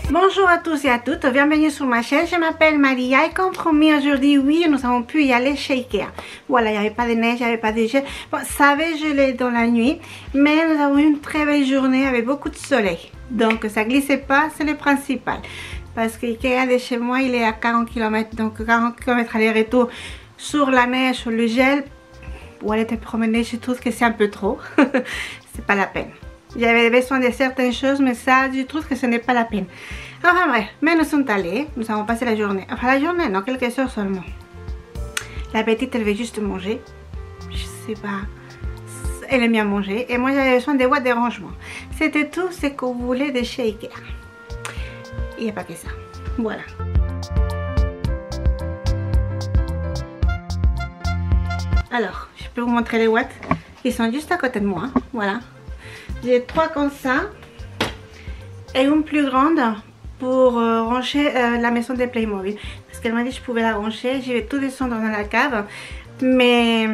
Bonjour à tous et à toutes, bienvenue sur ma chaîne, je m'appelle Maria et comme promis aujourd'hui, oui, nous avons pu y aller chez Ikea. Voilà, il n'y avait pas de neige, il n'y avait pas de gel. Bon, ça avait gelé dans la nuit, mais nous avons eu une très belle journée avec beaucoup de soleil. Donc ça glissait pas, c'est le principal. Parce que Ikea de chez moi, il est à 40 km, donc 40 km aller-retour sur la neige, sur le gel. Pour aller te promener, je trouve que c'est un peu trop. C'est pas la peine. J'avais besoin de certaines choses, mais ça, je trouve que ce n'est pas la peine. Enfin bref, mais nous sommes allés, nous avons passé la journée. Enfin la journée, non, quelques heures seulement. La petite, elle veut juste manger. Je sais pas. Elle aime bien manger. Et moi, j'avais besoin des boîtes de rangement. C'était tout ce qu'on voulait de chez Ikea. Il n'y a pas que ça. Voilà. Alors, je peux vous montrer les boîtes. Ils sont juste à côté de moi. Voilà. J'ai 3 comme ça et une plus grande pour ranger la maison de Playmobil. Parce qu'elle m'a dit que je pouvais la ranger. Je vais tout descendre dans la cave. Mais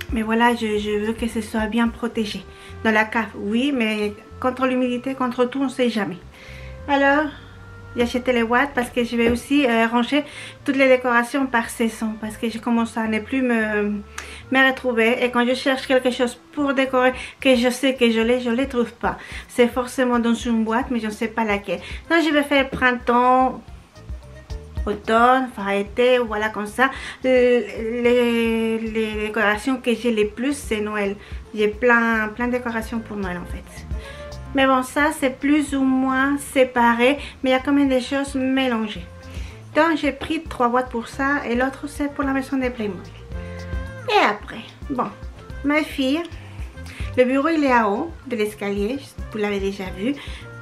voilà, je veux que ce soit bien protégé. Dans la cave, oui, mais contre l'humidité, contre tout, on ne sait jamais. Alors, j'ai acheté les boîtes parce que je vais aussi ranger toutes les décorations par saison. Parce que je commence à ne plus me retrouver. Et quand je cherche quelque chose pour décorer, que je sais que je les trouve pas. C'est forcément dans une boîte, mais je ne sais pas laquelle. Donc je vais faire printemps, automne, enfin été, voilà comme ça. Les décorations que j'ai les plus, c'est Noël. J'ai plein de décorations pour Noël en fait. Mais bon, ça c'est plus ou moins séparé, mais il y a quand même des choses mélangées. Donc j'ai pris 3 boîtes pour ça et l'autre c'est pour la maison des Playmobil. Et après, bon, ma fille, le bureau il est en haut de l'escalier, vous l'avez déjà vu.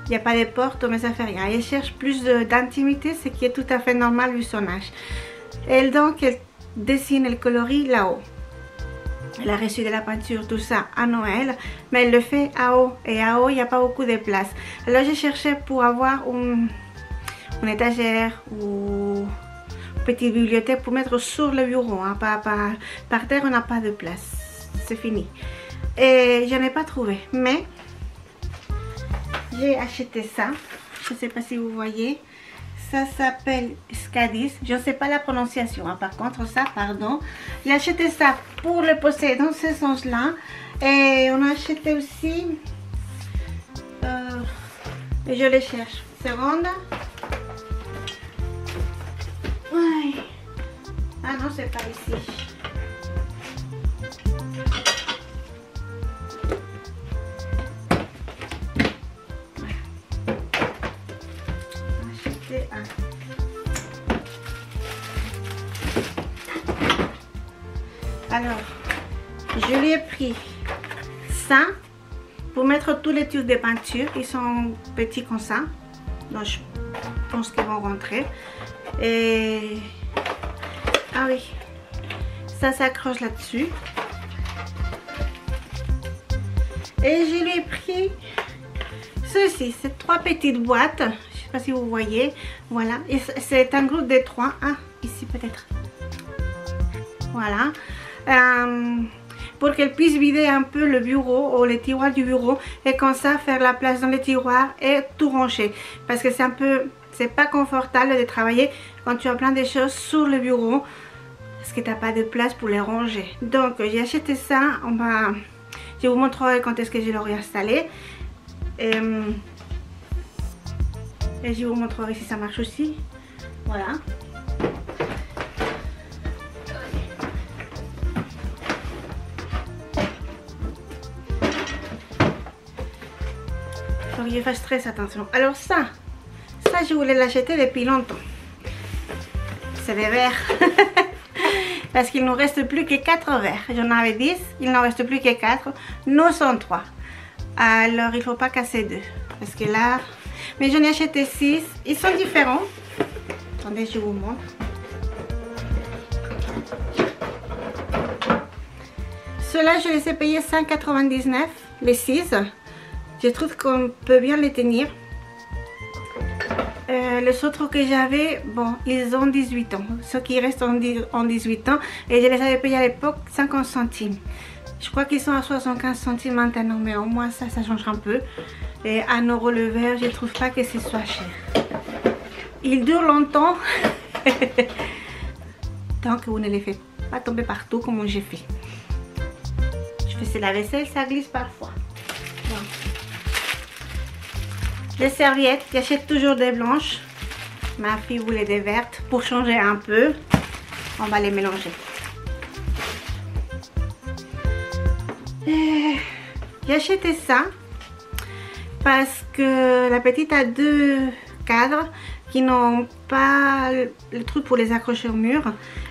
Il n'y a pas de porte, mais ça fait rien. Elle cherche plus d'intimité, ce qui est tout à fait normal vu son âge. Elle donc, elle dessine, elle colorie là-haut. Elle a reçu de la peinture, tout ça, à Noël, mais elle le fait à haut. Et à haut, il n'y a pas beaucoup de place. Alors j'ai cherché pour avoir une étagère ou une petite bibliothèque pour mettre sur le bureau. Hein. Par terre, on n'a pas de place. C'est fini. Et je n'ai pas trouvé. Mais j'ai acheté ça. Je ne sais pas si vous voyez. Ça s'appelle Scadis. Je ne sais pas la prononciation. Hein. Par contre, ça, pardon. J'ai acheté ça pour le poser dans ce sens-là. Et on a acheté aussi. Et je les cherche. Seconde. Ouais. Ah non, c'est pas ici. Alors, je lui ai pris ça pour mettre tous les tubes de peinture. Ils sont petits comme ça, donc je pense qu'ils vont rentrer. Et ah oui, ça s'accroche là-dessus. Et je lui ai pris ceci, c'est 3 petites boîtes. Je sais pas si vous voyez, voilà. Et c'est un groupe de 3. Ah, ici peut-être. Voilà. Pour qu'elle puisse vider un peu le bureau ou les tiroirs du bureau et comme ça faire la place dans les tiroirs et tout ranger. Parce que c'est un peu, c'est pas confortable de travailler quand tu as plein de choses sur le bureau parce que tu n'as pas de place pour les ranger. Donc j'ai acheté ça. Je vous montrerai quand est-ce que je l'aurai installé. Et je vous montrerai si ça marche aussi. Voilà. Faut que je fasse très attention. Alors ça je voulais l'acheter depuis longtemps. C'est des verres. Parce qu'il ne nous reste plus que 4 verres. J'en avais 10, il n'en reste plus que 4. Nous sommes 3. Alors il ne faut pas casser 2. Parce que là... Mais j'en ai acheté 6. Ils sont différents. Attendez, je vous montre. Ceux-là, je les ai payés 5,99. Les 6. Je trouve qu'on peut bien les tenir. Les autres que j'avais, bon, ils ont 18 ans. Ceux qui restent ont 18 ans. Et je les avais payés à l'époque 50 centimes. Je crois qu'ils sont à 75 centimes maintenant, mais au moins ça change un peu. Et 1 euro le verre, je trouve pas que ce soit cher. Il dure longtemps. Tant que vous ne les faites pas tomber partout comme j'ai fait. Je fais la vaisselle, ça glisse parfois. Bon. Les serviettes, j'achète toujours des blanches. Ma fille voulait des vertes pour changer un peu. On va les mélanger. J'ai acheté ça parce que la petite a 2 cadres qui n'ont pas le truc pour les accrocher au mur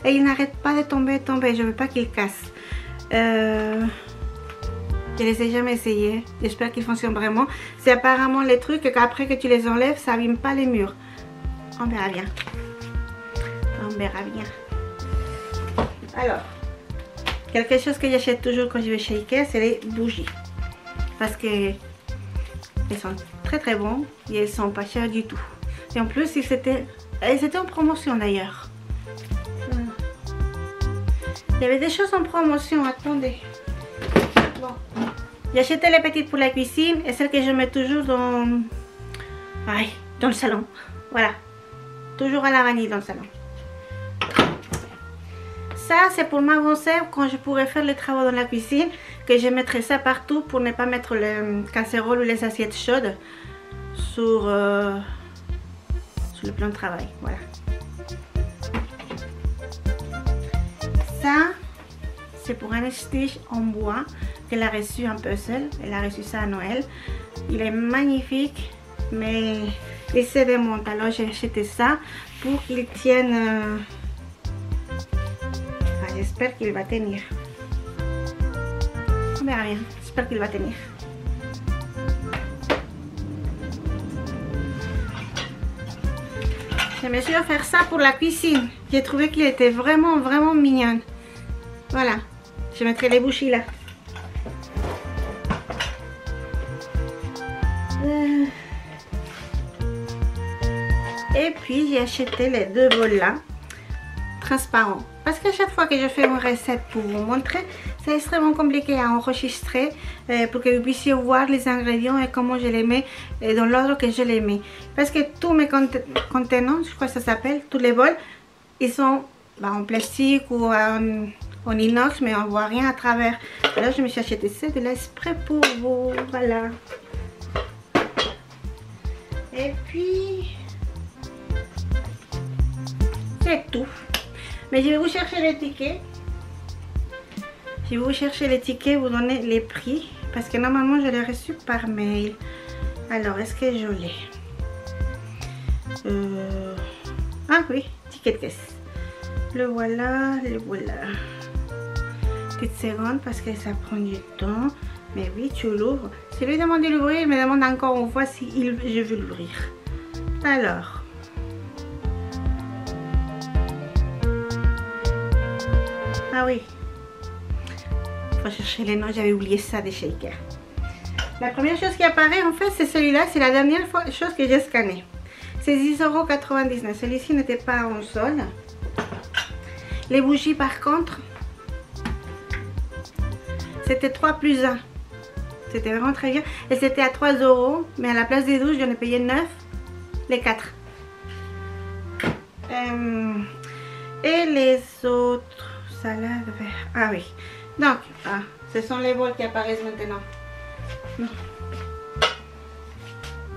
et ils n'arrêtent pas de tomber. Je veux pas qu'ils cassent. Je les ai jamais essayés. J'espère qu'ils fonctionnent vraiment. C'est apparemment les trucs qu'après que tu les enlèves, ça abîme pas les murs. On verra bien. On verra bien. Alors, quelque chose que j'achète toujours quand je vais chez Ikea, c'est les bougies. Parce que elles sont très bons et elles sont pas chères du tout. Et en plus, elles étaient en promotion d'ailleurs. Il y avait des choses en promotion, attendez. Bon. J'ai acheté les petites pour la cuisine et celles que je mets toujours dans le salon. Voilà. Toujours à la vanille dans le salon. Ça, c'est pour m'avancer quand je pourrais faire les travaux dans la cuisine, que je mettrai ça partout pour ne pas mettre les casseroles ou les assiettes chaudes sur le plan de travail. Voilà. Ça, c'est pour un Stitch en bois qu'elle a reçu un puzzle. Elle a reçu ça à Noël. Il est magnifique, mais il se démonte. Alors j'ai acheté ça pour qu'il tienne. J'espère qu'il va tenir. On verra bien. J'espère qu'il va tenir. Je me suis offert ça pour la cuisine. J'ai trouvé qu'il était vraiment mignon. Voilà. Je mettrai les bougies là. Et puis j'ai acheté les 2 bols là. Transparents. Parce qu'à chaque fois que je fais une recette pour vous montrer, c'est extrêmement compliqué à enregistrer pour que vous puissiez voir les ingrédients et comment je les mets dans l'ordre que je les mets. Parce que tous mes contenants, je crois que ça s'appelle, tous les bols, ils sont en plastique ou en inox, mais on ne voit rien à travers. Alors je me suis acheté ça de l'exprès pour vous. Voilà. Et puis, c'est tout. Mais je vais vous chercher les tickets. Je vais vous chercher les tickets, vous donner les prix. Parce que normalement, je l'ai reçu par mail. Alors, est-ce que je l'ai? Ah oui, ticket de caisse. Le voilà, le voilà. Petite seconde parce que ça prend du temps. Mais oui, tu l'ouvres. Si lui demande de l'ouvrir, il me demande encore une fois si je veux l'ouvrir. Alors. Ah oui, faut chercher les noms, j'avais oublié ça de chez Ikea. La première chose qui apparaît en fait c'est celui-là, c'est la dernière chose que j'ai scanné. C'est 10,99 €, celui-ci n'était pas en solde. Les bougies par contre, c'était 3 plus 1. C'était vraiment très bien. Et c'était à 3 €, mais à la place des 12, j'en ai payé 9, les 4. Et les autres... salade vert. Ah oui. Donc, ce sont les bols qui apparaissent maintenant.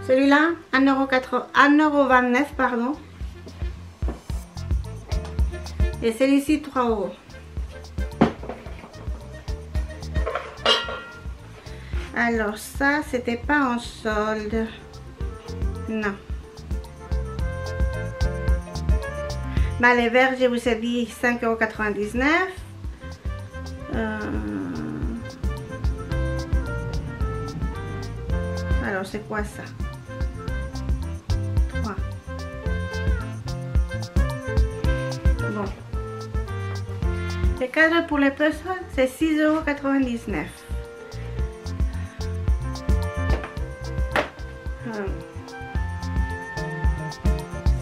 Celui-là, 1,29 €, pardon. Et celui-ci, 3 €. Alors ça, c'était pas en solde. Non. Bah, les verts, je vous ai dit 5,99 €. Alors, c'est quoi ça? 3. Bon. Les cadres pour les puzzles, c'est 6,99 €.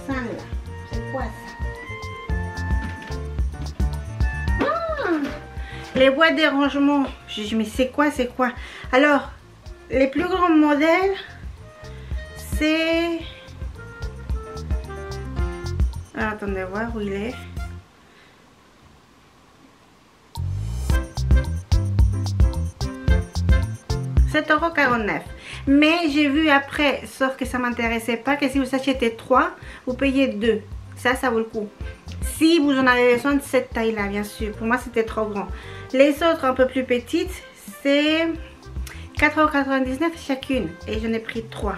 Ça là, c'est quoi ça? Les boîtes de rangement Je dis mais c'est quoi, c'est quoi? Alors, les plus grands modèles, c'est... Alors, attendez voir où il est. €7,49. Mais j'ai vu après, sauf que ça m'intéressait pas, que si vous achetez 3, vous payez 2. Ça vaut le coup. Si vous en avez besoin de cette taille-là, bien sûr. Pour moi, c'était trop grand. Les autres, un peu plus petites, c'est €4,99 chacune. Et j'en ai pris 3.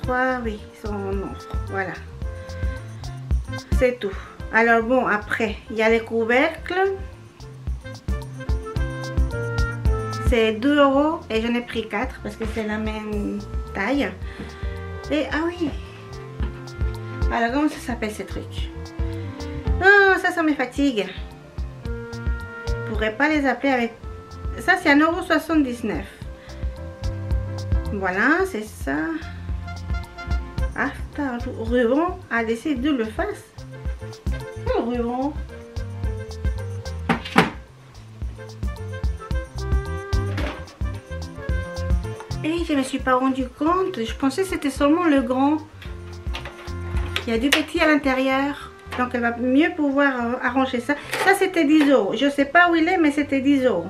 3, oui, ils sont en offre. Voilà. C'est tout. Alors bon, après, il y a les couvercles. C'est 2 € et j'en ai pris 4 parce que c'est la même taille. Et ah oui. Alors comment ça s'appelle ces trucs? Oh, ça me fatigue. Je pourrais pas les appeler avec... Ça c'est €1,79. Voilà, c'est ça. Ah, ruban adhésif double face. Oh, ruban. Et je me suis pas rendu compte. Je pensais que c'était seulement le grand. Il y a du petit à l'intérieur. Donc elle va mieux pouvoir arranger ça. Ça c'était 10 €. Je sais pas où il est, mais c'était 10 €.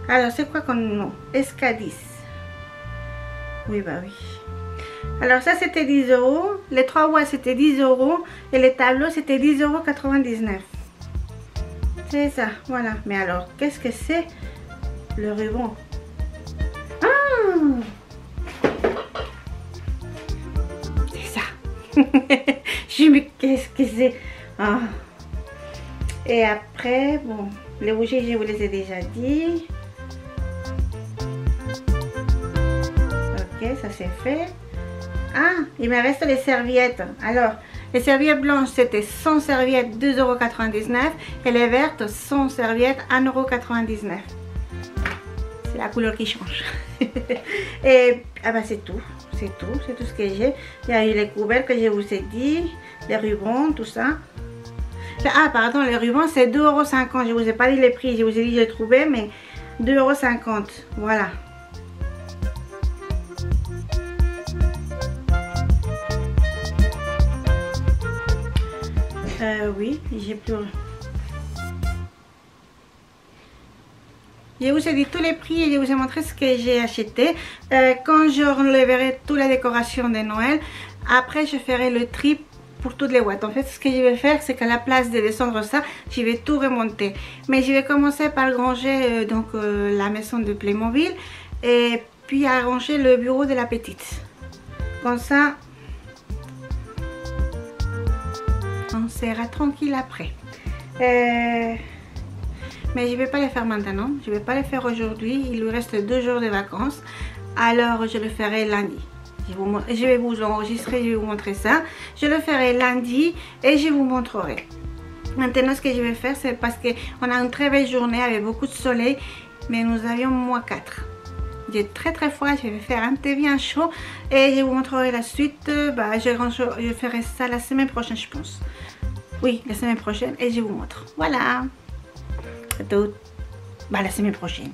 Alors c'est quoi comme nom? SK10. Oui, bah oui. Alors ça c'était 10 €. Les 3 watts c'était 10 €. Et les tableaux c'était 10,99 €. C'est ça, voilà. Mais alors, qu'est-ce que c'est le ruban? C'est ça. Je me dis, qu'est-ce que c'est? Ah. Et après, bon, les bougies, je vous les ai déjà dit. Ok, ça c'est fait. Ah, il me reste les serviettes. Alors, les serviettes blanches, c'était 100 serviettes, 2,99 € et les vertes, 100 serviettes, 1,99 €. C'est la couleur qui change. Et ah bah c'est tout. C'est tout ce que j'ai. Il y a eu les couvercles que je vous ai dit, les rubans, tout ça. Ah pardon, les rubans c'est 2,50 €. Je vous ai pas dit les prix, je vous ai dit j'ai trouvé, mais 2,50 €. Voilà. Oui, j'ai plus... Je vous ai dit tous les prix et je vous ai montré ce que j'ai acheté. Quand je enlèverai toute la décoration de Noël, après je ferai le tri pour toutes les watts. En fait, ce que je vais faire, c'est qu'à la place de descendre ça, je vais tout remonter. Mais je vais commencer par ranger la maison de Playmobil et puis arranger le bureau de la petite. Comme ça, on sera tranquille après. Mais je ne vais pas les faire maintenant, je ne vais pas les faire aujourd'hui, il lui reste 2 jours de vacances, alors je le ferai lundi. Je vais vous enregistrer, je vais vous montrer ça. Je le ferai lundi et je vous montrerai. Maintenant ce que je vais faire, c'est parce qu'on a une très belle journée avec beaucoup de soleil, mais nous avions -4. Il est très froid, je vais faire un thé bien chaud et je vous montrerai la suite. Je ferai ça la semaine prochaine je pense. Oui, la semaine prochaine et je vous montre. Voilà. Tout. La semaine prochaine.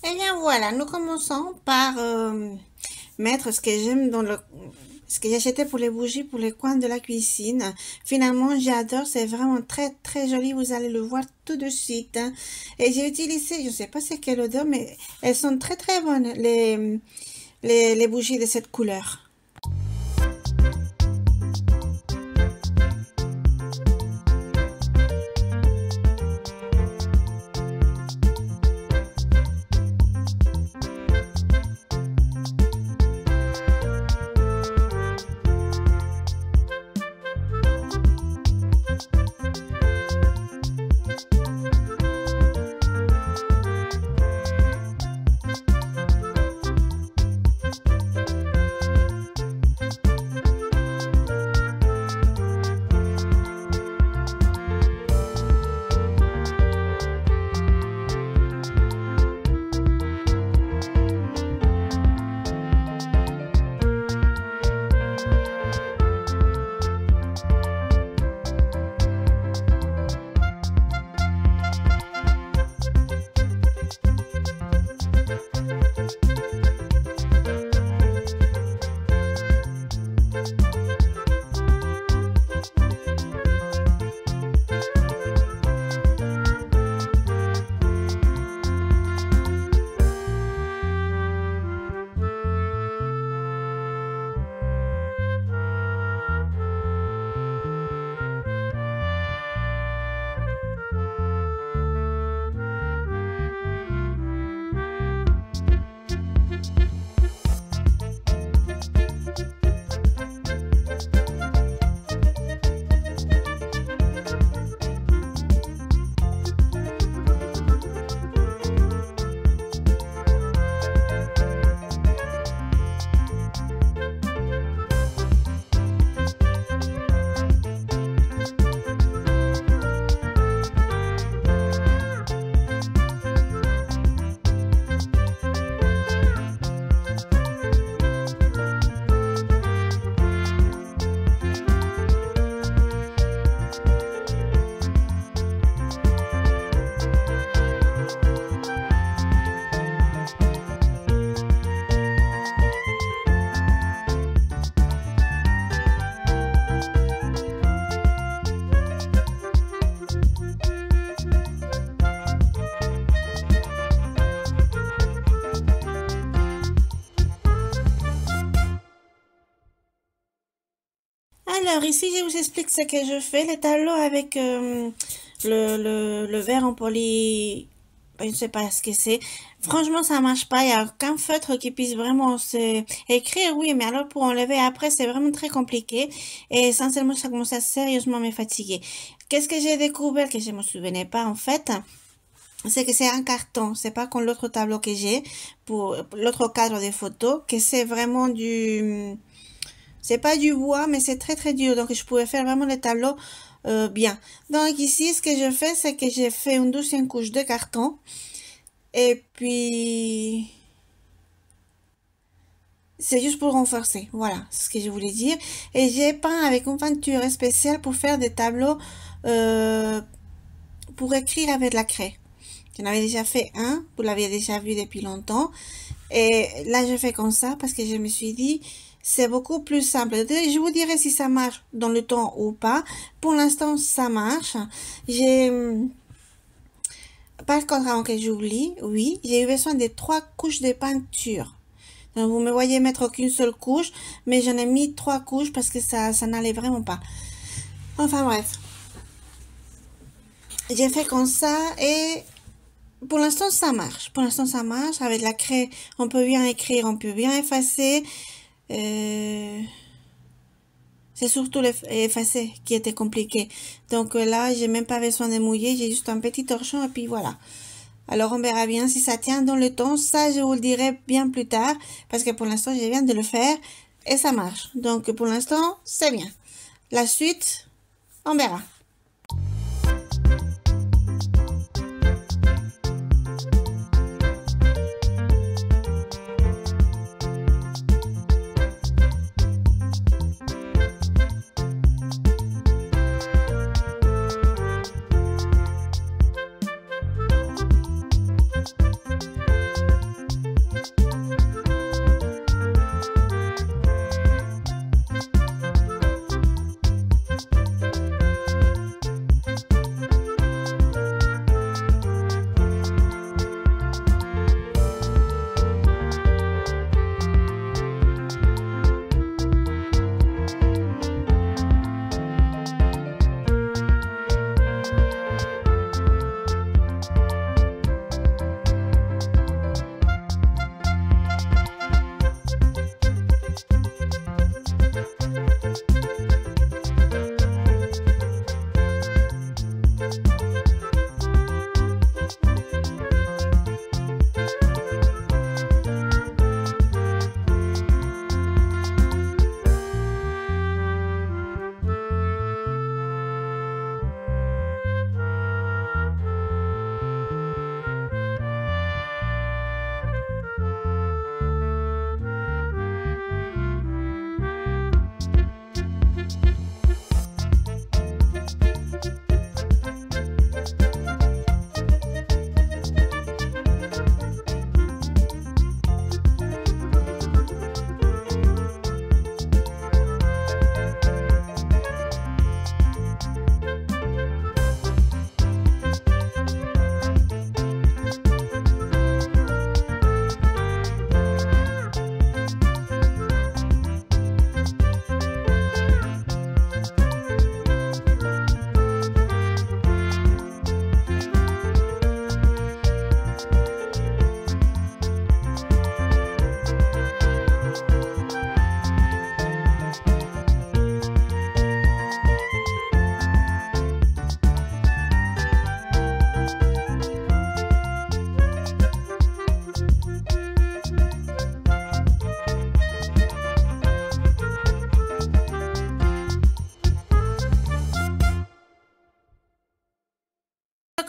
Et bien voilà, nous commençons par mettre ce que j'aime dans ce que j'ai acheté pour les bougies, pour les coins de la cuisine. Finalement, j'adore, c'est vraiment très joli, vous allez le voir tout de suite. Hein. Et j'ai utilisé, je ne sais pas c'est quelle odeur, mais elles sont très bonnes, les bougies de cette couleur. Alors, ici, je vous explique ce que je fais. Les tableaux avec le verre en poly, je ne sais pas ce que c'est. Franchement, ça marche pas. Il n'y a aucun feutre qui puisse vraiment se écrire, oui, mais alors pour enlever après, c'est vraiment très compliqué. Et essentiellement, ça commence à sérieusement me fatiguer. Qu'est-ce que j'ai découvert que je me souvenais pas, en fait? C'est que c'est un carton, c'est pas comme l'autre tableau que j'ai pour l'autre cadre des photos, que c'est vraiment c'est pas du bois, mais c'est très très dur, donc je pouvais faire vraiment les tableaux bien. Donc ici, ce que je fais, c'est que j'ai fait une deuxième couche de carton, et puis c'est juste pour renforcer, voilà, c'est ce que je voulais dire. Et j'ai peint avec une peinture spéciale pour faire des tableaux pour écrire avec la craie. J'en avais déjà fait un, vous l'avez déjà vu depuis longtemps. Et là, je fais comme ça parce que je me suis dit, c'est beaucoup plus simple. Je vous dirai si ça marche dans le temps ou pas. Pour l'instant, ça marche. J'ai, par contre, avant que j'oublie, oui, j'ai eu besoin de 3 couches de peinture. Donc, vous me voyez mettre qu'une seule couche, mais j'en ai mis 3 couches parce que ça n'allait vraiment pas. Enfin, bref. J'ai fait comme ça et pour l'instant, ça marche. Pour l'instant, ça marche. Avec la craie, on peut bien écrire, on peut bien effacer. C'est surtout l'effacer qui était compliqué. Donc là, j'ai même pas besoin de mouiller. J'ai juste un petit torchon et puis voilà. Alors, on verra bien si ça tient dans le temps. Ça, je vous le dirai bien plus tard. Parce que pour l'instant, je viens de le faire et ça marche. Donc, pour l'instant, c'est bien. La suite, on verra.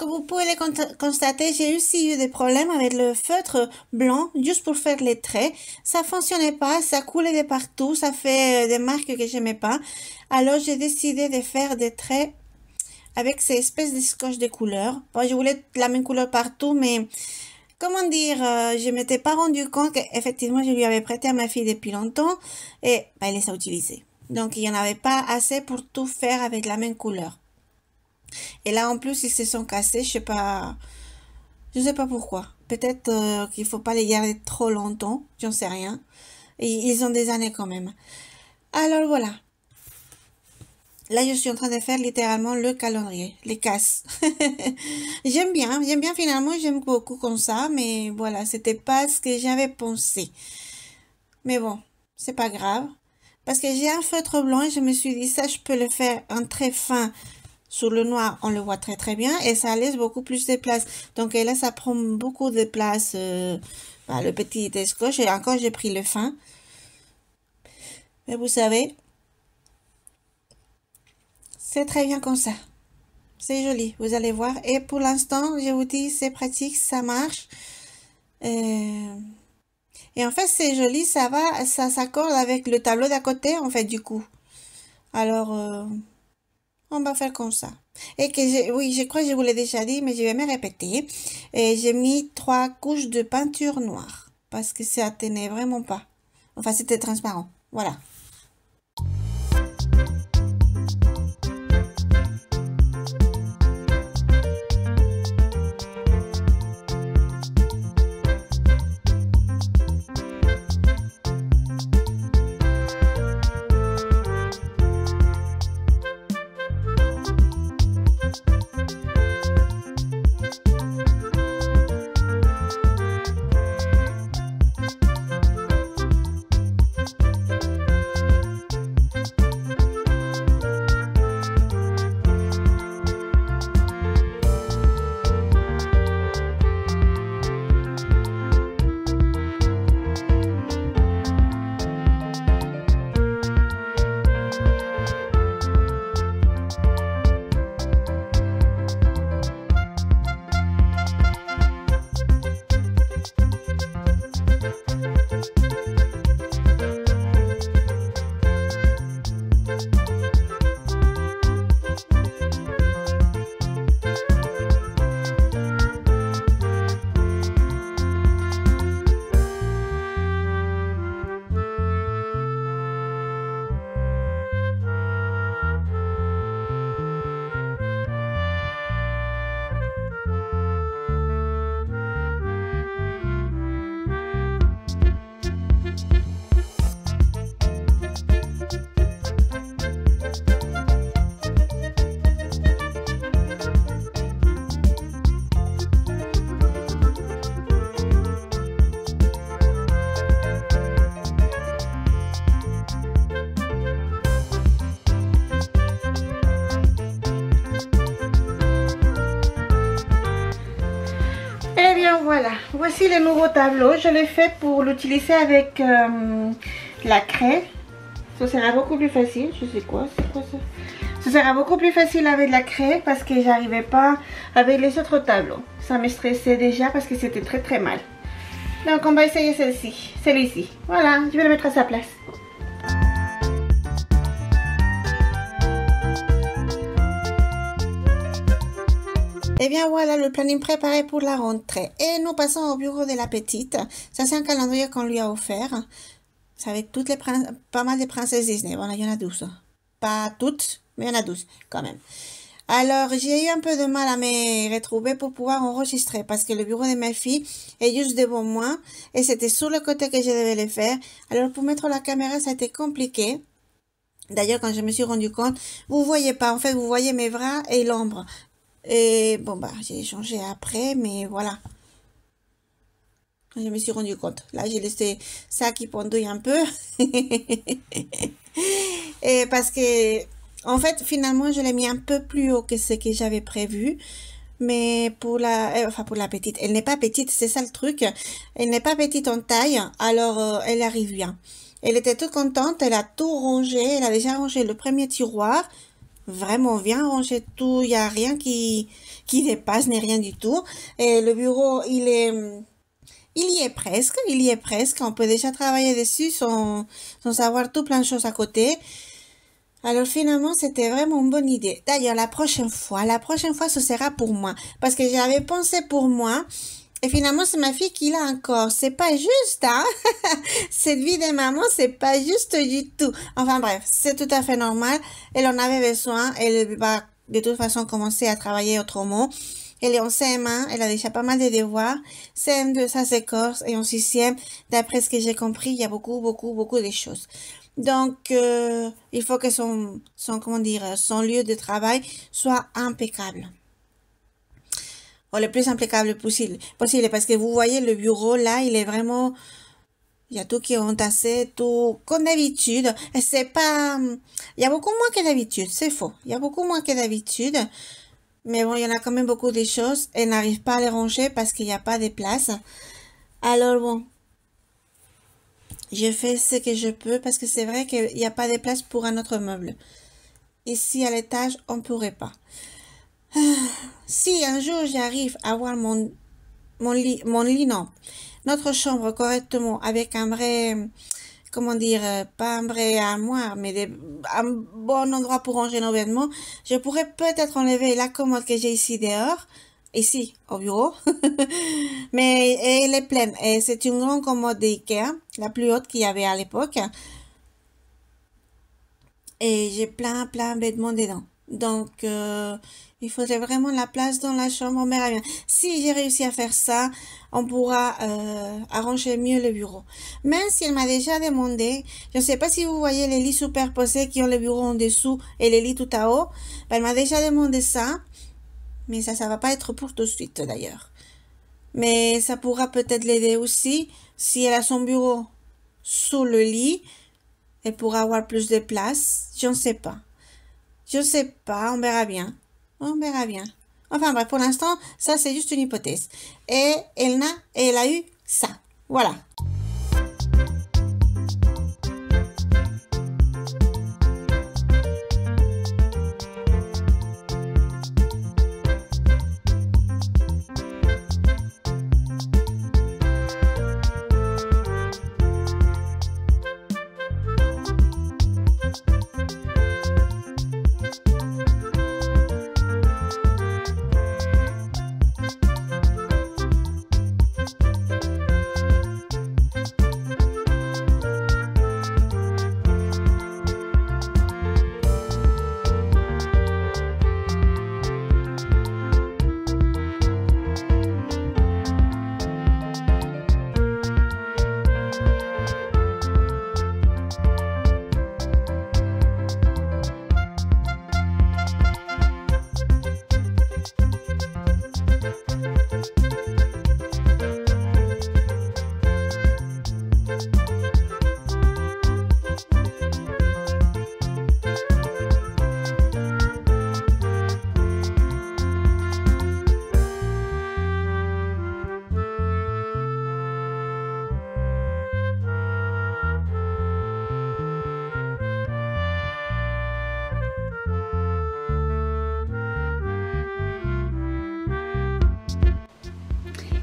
Vous pouvez le constater, j'ai aussi eu des problèmes avec le feutre blanc juste pour faire les traits. Ça fonctionnait pas, ça coulait de partout, ça fait des marques que j'aimais pas. Alors j'ai décidé de faire des traits avec ces espèces de scotch de couleurs. Bon, je voulais la même couleur partout, mais comment dire, je m'étais pas rendu compte qu'effectivement je lui avais prêté à ma fille depuis longtemps et bah, elle les a utilisés. Donc il n'y en avait pas assez pour tout faire avec la même couleur. Et là, en plus, ils se sont cassés. Je sais pas pourquoi. Peut-être qu'il faut pas les garder trop longtemps. J'en sais rien. Et ils ont des années quand même. Alors, voilà. Là, je suis en train de faire littéralement le calendrier, les cases. J'aime bien finalement, j'aime beaucoup comme ça, mais voilà, c'était pas ce que j'avais pensé. Mais bon, c'est pas grave. Parce que j'ai un feutre blanc et je me suis dit, ça, je peux le faire en très fin sur le noir, on le voit très très bien et ça laisse beaucoup plus de place. Donc et là, ça prend beaucoup de place, le petit scotch. Et encore, j'ai pris le fin. Mais vous savez, c'est très bien comme ça. C'est joli, vous allez voir. Et pour l'instant, je vous dis, c'est pratique, ça marche. Et en fait, c'est joli, ça s'accorde avec le tableau d'à côté, en fait, du coup. Alors, on va faire comme ça. Et que oui, je crois que je vous l'ai déjà dit, mais je vais me répéter. Et j'ai mis 3 couches de peinture noire. Parce que ça tenait vraiment pas. Enfin, c'était transparent. Voilà. Eh bien voilà, voici le nouveau tableau. Je l'ai fait pour l'utiliser avec la craie. Ça sera beaucoup plus facile. Je sais quoi, c'est quoi ça? Ça sera beaucoup plus facile avec la craie parce que j'arrivais pas avec les autres tableaux. Ça me stressait déjà parce que c'était très très mal. Donc on va essayer celle-ci, celle-ci. Voilà, je vais le mettre à sa place. Et bien voilà le planning préparé pour la rentrée. Et nous passons au bureau de la petite. Ça c'est un calendrier qu'on lui a offert. C'est avec toutes les pas mal de princesses Disney. Bon, il y en a 12. Pas toutes, mais il y en a 12 quand même. Alors j'ai eu un peu de mal à me retrouver pour pouvoir enregistrer parce que le bureau de ma fille est juste devant moi et c'était sur le côté que je devais le faire. Alors pour mettre la caméra ça a été compliqué. D'ailleurs quand je me suis rendu compte, vous voyez pas, en fait vous voyez mes bras et l'ombre. Et bon bah j'ai changé après mais voilà. Je me suis rendu compte. Là j'ai laissé ça qui pendouille un peu. Et parce que en fait finalement je l'ai mis un peu plus haut que ce que j'avais prévu. Mais pour pour la petite, elle n'est pas petite, c'est ça le truc. Elle n'est pas petite en taille, alors elle arrive bien. Elle était toute contente, elle a tout rangé, elle a déjà rangé le premier tiroir. Vraiment bien rangé tout, il n'y a rien qui dépasse, ni rien du tout. Et le bureau, il y est presque. On peut déjà travailler dessus sans savoir tout plein de choses à côté. Alors finalement, c'était vraiment une bonne idée. D'ailleurs, la prochaine fois, ce sera pour moi. Parce que j'avais pensé pour moi. Et finalement, c'est ma fille qui l'a encore. C'est pas juste, hein. Cette vie de maman, c'est pas juste du tout. Enfin bref, c'est tout à fait normal. Elle en avait besoin. Elle va de toute façon commencer à travailler autrement. Elle est en CM1, elle a déjà pas mal de devoirs. CM2, ça s'écorce. Et en 6e, d'après ce que j'ai compris, il y a beaucoup de choses. Donc, il faut que comment dire, son lieu de travail soit impeccable. Ou le plus impeccable possible, parce que vous voyez le bureau là, il est vraiment, il y a tout qui est entassé, tout comme d'habitude. Et c'est pas, il y a beaucoup moins que d'habitude, c'est faux. Il y a beaucoup moins que d'habitude. Mais bon, il y en a quand même beaucoup de choses. Et n'arrive pas à les ranger parce qu'il n'y a pas de place. Alors bon, je fais ce que je peux parce que c'est vrai qu'il n'y a pas de place pour un autre meuble. Ici à l'étage, on ne pourrait pas. Si un jour j'arrive à avoir mon lit, non, notre chambre correctement avec un vrai, comment dire, pas un vrai armoire, mais un bon endroit pour ranger nos vêtements, je pourrais peut-être enlever la commode que j'ai ici dehors, ici au bureau, mais elle est pleine et c'est une grande commode d'IKEA, la plus haute qu'il y avait à l'époque, et j'ai plein de vêtements dedans. Donc, il faudrait vraiment la place dans la chambre, on verra bien. Si j'ai réussi à faire ça, on pourra arranger mieux le bureau. Même si elle m'a déjà demandé, je ne sais pas si vous voyez les lits superposés qui ont le bureau en dessous et les lits tout à haut, ben, elle m'a déjà demandé ça, mais ça va pas être pour tout de suite d'ailleurs. Mais ça pourra peut-être l'aider aussi, si elle a son bureau sous le lit, elle pourra avoir plus de place, je ne sais pas. Je ne sais pas, on verra bien. On verra bien. Enfin bref, pour l'instant, ça c'est juste une hypothèse. Et elle a eu ça. Voilà.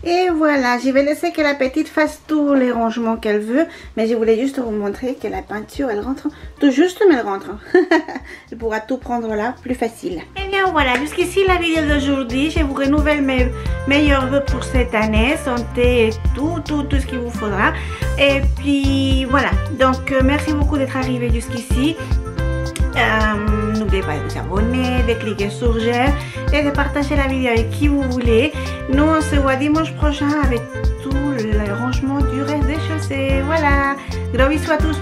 Et voilà, je vais laisser que la petite fasse tous les rangements qu'elle veut. Mais je voulais juste vous montrer que la peinture, elle rentre tout juste, mais elle rentre. Elle pourra tout prendre là, plus facile. Et bien voilà, jusqu'ici la vidéo d'aujourd'hui. Je vous renouvelle mes meilleurs vœux pour cette année. Santé et tout ce qu'il vous faudra. Et puis voilà, donc merci beaucoup d'être arrivé jusqu'ici. N'oubliez pas de vous abonner, de cliquer sur j'aime et de partager la vidéo avec qui vous voulez. Nous on se voit dimanche prochain avec tout le rangement du reste des chaussées. Voilà, gros bisous à tous.